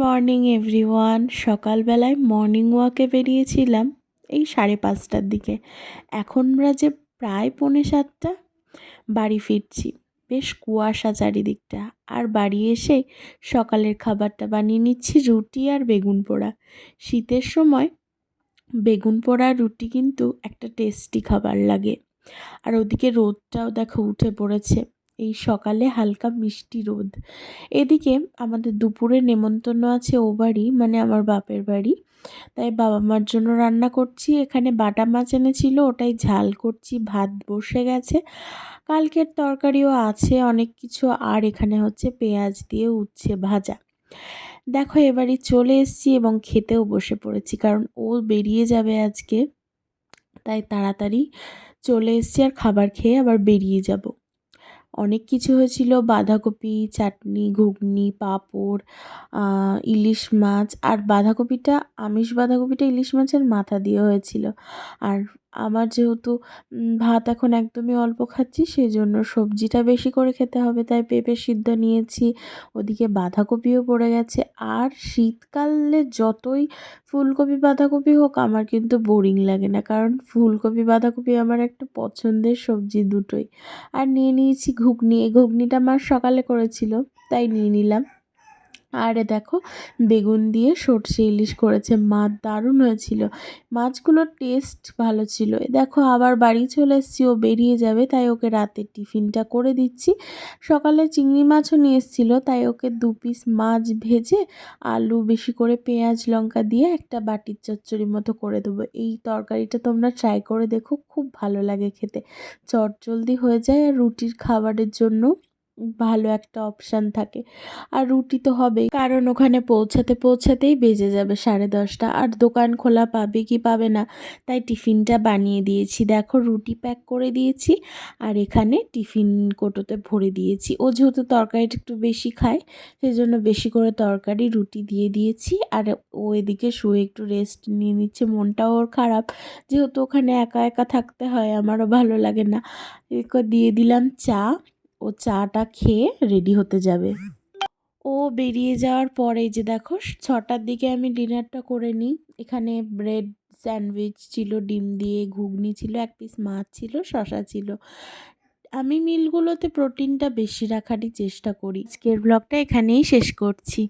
Morning everyone. সকালবেলায় morning ওয়াকে বেরিয়েছিলাম এই 5:30টার দিকে। এখন বাজে প্রায় 6:45। বাড়ি ফিরছি, বেশ কুয়াশা চারিদিকটা। আর বাড়ি এসে সকালের খাবারটা বানিয়ে নিচ্ছি, রুটি আর বেগুন পোড়া। শীতের সময় বেগুন পোড়া রুটি কিন্তু একটা টেস্টি খাবার লাগে। আর ওদিকে রোদটাও দেখো উঠে পড়েছে, এই সকালে হালকা মিষ্টি রোদ। এদিকে আমাদের দুপুরে নেমন্তন্ন আছে ও বাড়ি, মানে আমার বাপের বাড়ি। তাই বাবা মার জন্য রান্না করছি। এখানে বাটা মাছ এনেছিল, ওটাই ঝাল করছি। ভাত বসে গেছে, কালকের তরকারিও আছে অনেক কিছু। আর এখানে হচ্ছে পেঁয়াজ দিয়ে উচ্ছে ভাজা। দেখো এবারই চলে এসেছি এবং খেতেও বসে পড়েছি, কারণ ও বেরিয়ে যাবে আজকে। তাই তাড়াতাড়ি চলে এসেছি, আর খাবার খেয়ে আবার বেরিয়ে যাব। অনেক কিছু হয়েছিল, বাঁধাকপি চাটনি, ঘুগনি, পাঁপড়, ইলিশ মাছ। আর বাঁধাকপিটা, আমিষ বাঁধাকপিটা ইলিশ মাছের মাথা দিয়ে হয়েছিল। আর আমার যেহেতু ভাত এখন একদমই অল্প খাচ্ছি, সেজন্য সবজিটা বেশি করে খেতে হবে, তাই পেঁপে সিদ্ধ নিয়েছি। ওদিকে বাঁধাকপিও পড়ে গেছে। আর শীতকালে যতই ফুলকপি বাঁধাকপি হোক, আমার কিন্তু বোরিং লাগে না, কারণ ফুলকপি বাঁধাকপি আমার একটা পছন্দের সবজি দুটোই। আর নিয়ে নিয়েছি ঘুগনি। এই ঘুগনিটা মা সকালে করেছিল, তাই নিয়ে নিলাম। আর দেখো বেগুন দিয়ে সর্ষে ইলিশ করেছে মা, দারুণ হয়েছিল। মাছগুলোর টেস্ট ভালো ছিল। দেখো আবার বাড়ি চলে এসেছি, ও বেরিয়ে যাবে, তাই ওকে রাতের টিফিনটা করে দিচ্ছি। সকালে চিংড়ি মাছও নিয়ে এসেছিলো, তাই ওকে 2 পিস মাছ ভেজে আলু বেশি করে পেঁয়াজ লঙ্কা দিয়ে একটা বাটির চচ্চড়ি মতো করে দেবো। এই তরকারিটা তোমরা ট্রাই করে দেখো, খুব ভালো লাগে খেতে। চটজলদি হয়ে যায়, আর রুটির খাবারের জন্য ভালো একটা অপশান থাকে। আর রুটি তো হবেই, কারণ ওখানে পৌঁছাতেই বেজে যাবে 10:30। আর দোকান খোলা পাবে কি পাবে না, তাই টিফিনটা বানিয়ে দিয়েছি। দেখো রুটি প্যাক করে দিয়েছি, আর এখানে টিফিন কোটোতে ভরে দিয়েছি। ও যেহেতু তরকারিটা একটু বেশি খায়, সেই জন্য বেশি করে তরকারি রুটি দিয়ে দিয়েছি। আর ও এদিকে শুয়ে একটু রেস্ট নিয়ে নিচ্ছে, মনটাও ওর খারাপ, যেহেতু ওখানে একা একা থাকতে হয়, আমারও ভালো লাগে না। এরপর দিয়ে দিলাম চা। ও চাটা খেয়ে রেডি হতে যাবে। ও বেরিয়ে যাওয়ার পরে যে দেখো 6টার দিকে আমি ডিনারটা করে নিই। এখানে ব্রেড স্যান্ডউইচ ছিল, ডিম দিয়ে, ঘুগনি ছিল, 1 পিস মাছ ছিল, শসা ছিল। আমি মিলগুলোতে প্রোটিনটা বেশি রাখারই চেষ্টা করি। আজকের ব্লগটা এখানেই শেষ করছি।